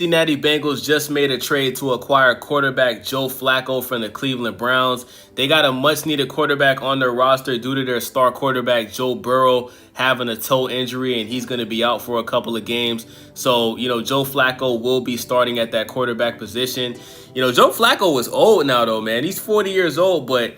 Cincinnati Bengals just made a trade to acquire quarterback Joe Flacco from the Cleveland Browns. They got a much-needed quarterback on their roster due to their star quarterback Joe Burrow having a toe injury, and he's going to be out for a couple of games. So, Joe Flacco will be starting at that quarterback position. Joe Flacco is old now, though, man. He's 40 years old, but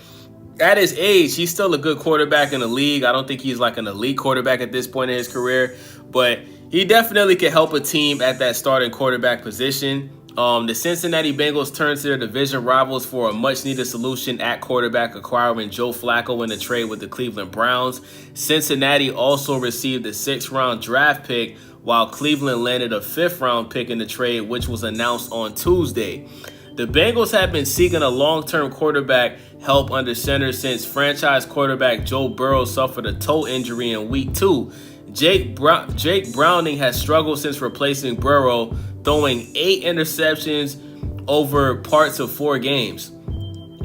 at his age, he's still a good quarterback in the league. I don't think he's like an elite quarterback at this point in his career, but he definitely can help a team at that starting quarterback position. The Cincinnati Bengals turned to their division rivals for a much-needed solution at quarterback, acquiring Joe Flacco in a trade with the Cleveland Browns. Cincinnati also received a 6th-round draft pick, while Cleveland landed a 5th-round pick in the trade, which was announced on Tuesday. The Bengals have been seeking a long-term quarterback help under center since franchise quarterback Joe Burrow suffered a toe injury in Week 2. Jake Browning has struggled since replacing Burrow, throwing 8 interceptions over parts of 4 games.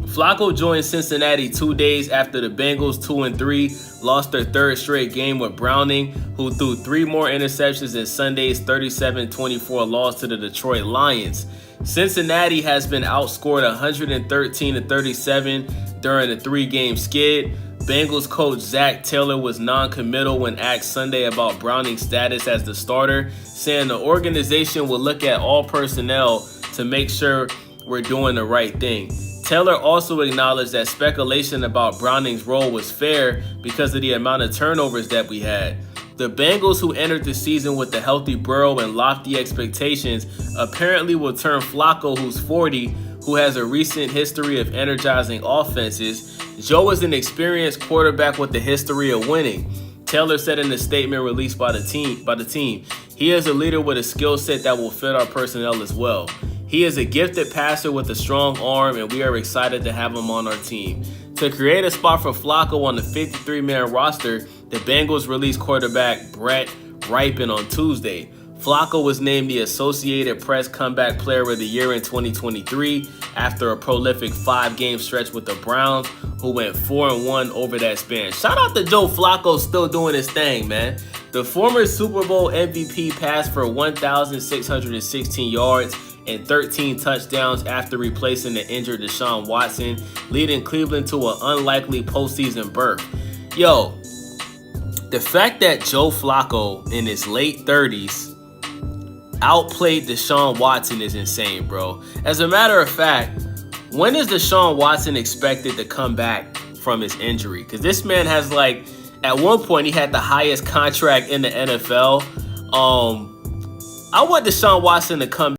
Flacco joined Cincinnati 2 days after the Bengals, 2-3, lost their 3rd straight game with Browning, who threw 3 more interceptions in Sunday's 37-24 loss to the Detroit Lions. Cincinnati has been outscored 113-37 during the 3-game skid. Bengals coach Zach Taylor was non-committal when asked Sunday about Browning's status as the starter, saying the organization will look at all personnel to make sure we're doing the right thing. Taylor also acknowledged that speculation about Browning's role was fair because of the amount of turnovers that we had. The Bengals, who entered the season with a healthy Burrow and lofty expectations, apparently will turn Flacco, who's 40, who has a recent history of energizing offenses. Joe is an experienced quarterback with a history of winning, Taylor said in a statement released by the team. He is a leader with a skill set that will fit our personnel as well. He is a gifted passer with a strong arm, and we are excited to have him on our team. To create a spot for Flacco on the 53-man roster, the Bengals released quarterback Brett Rypien on Tuesday. Flacco was named the Associated Press Comeback Player of the Year in 2023 after a prolific 5-game stretch with the Browns, who went 4-1 over that span. Shout out to Joe Flacco, still doing his thing, man. The former Super Bowl MVP passed for 1,616 yards and 13 touchdowns after replacing the injured Deshaun Watson, leading Cleveland to an unlikely postseason berth. Yo, the fact that Joe Flacco in his late 30s outplayed Deshaun Watson is insane, bro. As a matter of fact, when is Deshaun Watson expected to come back from his injury? Because this man has, at one point, he had the highest contract in the NFL. I want Deshaun Watson to come